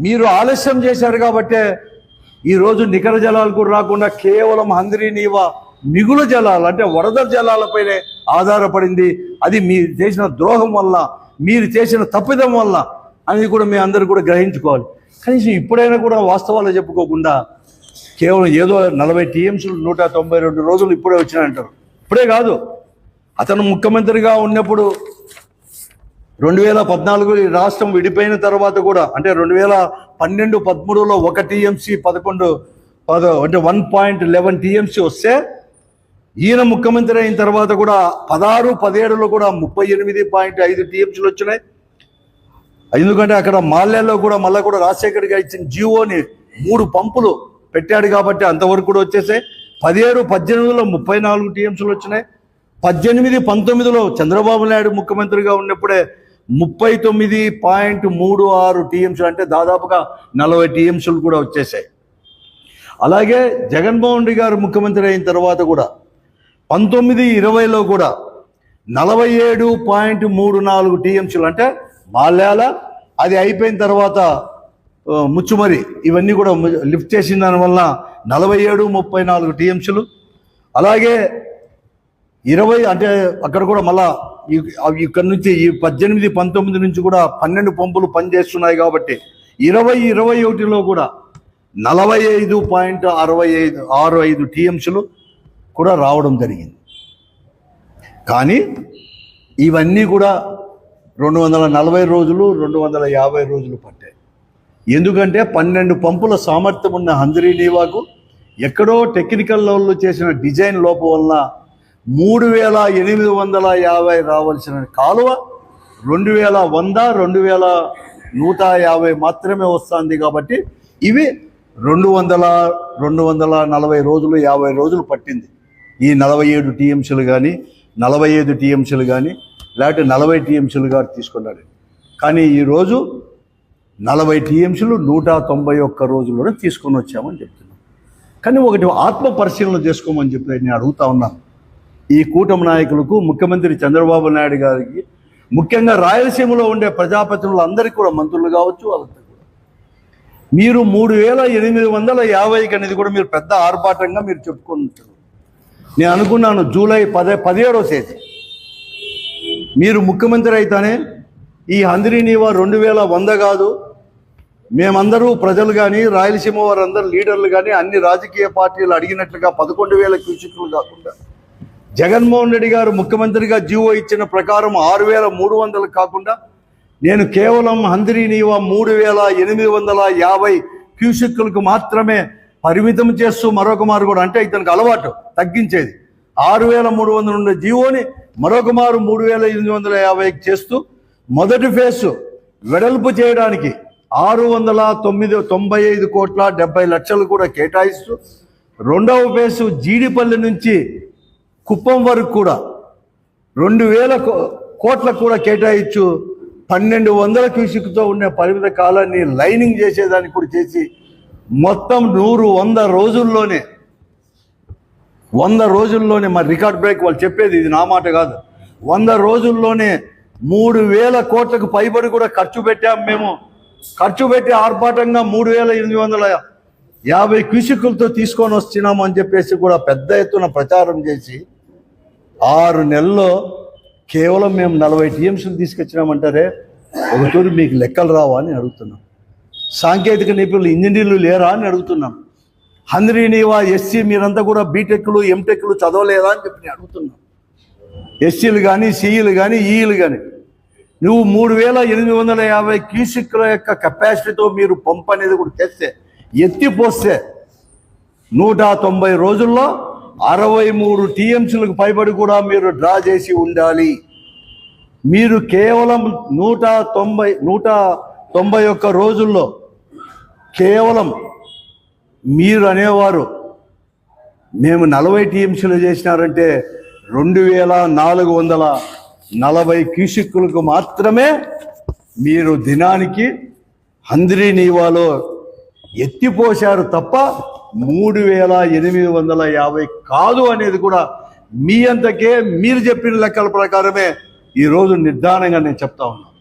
మీరు ఆలస్యం చేశారు కాబట్టే ఈరోజు నికర జలాలు కూడా రాకుండా కేవలం హంద్రీ నీవా మిగులు జలాలు అంటే వరద జలాలపైనే ఆధారపడింది. అది మీరు చేసిన ద్రోహం వల్ల, మీరు చేసిన తప్పిదం వల్ల అనేది కూడా మీ అందరూ కూడా గ్రహించుకోవాలి. కనీసం ఇప్పుడైనా కూడా వాస్తవాలు చెప్పుకోకుండా కేవలం ఏదో 40 టీఎంసీలు 192 రోజులు ఇప్పుడే వచ్చినాయంటారు. ఇప్పుడే కాదు, అతను ముఖ్యమంత్రిగా ఉన్నప్పుడు 2014 రాష్ట్రం విడిపోయిన తర్వాత కూడా అంటే 2012-13లో 1 టీఎంసీ 11 అంటే 1.11 టీఎంసీ వస్తే ఈయన ముఖ్యమంత్రి అయిన తర్వాత కూడా 16-17లో కూడా 38.5 టీఎంసీలు వచ్చినాయి. ఎందుకంటే అక్కడ మాల్యాల్లో కూడా మళ్ళీ కూడా రాజశేఖర్ గారు ఇచ్చిన జీవోని 3 పంపులు పెట్టాడు కాబట్టి అంతవరకు కూడా వచ్చేసాయి. 17-18లో 34 టీఎంసీలు వచ్చినాయి. 18-19లో చంద్రబాబు నాయుడు ముఖ్యమంత్రిగా ఉన్నప్పుడే 39.36 టీఎంసీలు అంటే దాదాపుగా 40 టీఎంసీలు కూడా వచ్చేసాయి. అలాగే జగన్మోహన్ రెడ్డి గారు ముఖ్యమంత్రి అయిన తర్వాత కూడా 19-20లో కూడా 47.34 టీఎంసీలు అంటే మాల్యాల అది అయిపోయిన తర్వాత ముచ్చుమరి ఇవన్నీ కూడా లిఫ్ట్ చేసిన దానివల్ల 47-34 టీఎంసీలు. అలాగే 20 అంటే అక్కడ కూడా మళ్ళా ఇక్కడ నుంచి ఈ 18-19 నుంచి కూడా 12 పంపులు పనిచేస్తున్నాయి కాబట్టి 20-21లో కూడా 45.65 టీఎంసీలు కూడా రావడం జరిగింది. కానీ ఇవన్నీ కూడా 240 రోజులు 250 రోజులు పట్టాయి. ఎందుకంటే 12 పంపుల సామర్థ్యం ఉన్న హంద్రీ నీవాకు ఎక్కడో టెక్నికల్ లెవెల్లో చేసిన డిజైన్ లోపం వలన 3850 రావాల్సిన కాలువ 2100-2150 మాత్రమే వస్తుంది. కాబట్టి ఇవి 240 రోజులు 50 రోజులు పట్టింది. ఈ 47 టీఎంసీలు కానీ 45 టీఎంసీలు కానీ లేకపోతే 40 టీఎంసీలు గారు తీసుకున్నాడు. కానీ ఈరోజు 40 టీఎంసీలు 191 రోజుల్లోనే తీసుకొని వచ్చామని చెప్తున్నాం. కానీ ఒకటి ఆత్మ పరిశీలన చేసుకోమని చెప్పి నేను అడుగుతా ఉన్నాను ఈ కూటమి నాయకులకు, ముఖ్యమంత్రి చంద్రబాబు నాయుడు గారికి, ముఖ్యంగా రాయలసీమలో ఉండే ప్రజాప్రతినిధులు అందరికీ కూడా మంత్రులు కావచ్చు వాళ్ళంతా కూడా మీరు 3850 అనేది కూడా మీరు పెద్ద ఆర్భాటంగా మీరు చెప్పుకుంటారు. నేను అనుకున్నాను జూలై 17వ తేదీ మీరు ముఖ్యమంత్రి అయితేనే ఈ హంద్రీ నీవా 2100 కాదు, మేమందరూ ప్రజలు కానీ రాయలసీమ వారందరూ లీడర్లు కానీ అన్ని రాజకీయ పార్టీలు అడిగినట్లుగా 11,000 క్యూసెక్లు కాకుండా జగన్మోహన్ రెడ్డి గారు ముఖ్యమంత్రిగా జీవో ఇచ్చిన ప్రకారం 6,300 కాకుండా నేను కేవలం హంద్రీ నీవా 3,850 క్యూసెక్లకు మాత్రమే పరిమితం చేస్తూ మరొక మారు కూడా అంటే ఇతనికి అలవాటు తగ్గించేది 6,300 ఉండే జీవోని మరొక మారు 3,850 చేస్తూ మొదటి ఫేసు వెడల్పు చేయడానికి 695 కోట్ల 70 లక్షలు కూడా కేటాయిస్తూ రెండవ ఫేసు జీడిపల్లి నుంచి కుప్పం వరకు కూడా 2,000 కోట్లకు కూడా కేటాయించు 1,200 క్యూసెక్తో ఉండే పరిమిత కాలాన్ని లైనింగ్ చేసేదానికి కూడా చేసి మొత్తం 100 రోజుల్లోనే మరి రికార్డ్ బ్రేక్ వాళ్ళు చెప్పేది ఇది నా మాట కాదు 100 రోజుల్లోనే 3,000 కోట్లకు పైబడి కూడా ఖర్చు పెట్టాం. మేము ఖర్చు పెట్టి ఆర్భాటంగా 3,850 క్యూసెక్కులతో తీసుకొని వస్తున్నాము అని చెప్పేసి కూడా పెద్ద ఎత్తున ప్రచారం చేసి 6 నెలల్లో కేవలం మేము 40 టీఎంసీలు తీసుకొచ్చినామంటారే ఒక తూరి మీకు లెక్కలు రావా అని అడుగుతున్నాం. సాంకేతిక నిపుణులు ఇంజనీర్లు లేరా అని అడుగుతున్నాం. హంద్రీ నీవా ఎస్సీ మీరంతా కూడా బీటెక్లు ఎంటెక్లు చదవలేదా అని చెప్పి అడుగుతున్నాం. ఎస్సీలు కానీ సిఈలు కానీ ఈఈలు కానీ నువ్వు 3,850 క్యూసెక్ల యొక్క కెపాసిటీతో మీరు పంప్ అనేది కూడా చేస్తే ఎత్తిపోస్తే 190 రోజుల్లో 63 టీఎంసీలకు పైబడి కూడా మీరు డ్రా చేసి ఉండాలి. మీరు కేవలం 191 రోజుల్లో కేవలం మీరు అనేవారు మేము 40 టీఎంసీలు చేసినారంటే 2,440 క్యూసెక్కులకు మాత్రమే మీరు దినానికి హంద్రీ నీవాలో ఎత్తిపోశారు తప్ప 3,850 కాదు అనేది కూడా మీ అంతకే మీరు చెప్పిన లెక్కల ప్రకారమే ఈరోజు నిర్ధారణంగా నేను చెప్తా ఉన్నాను.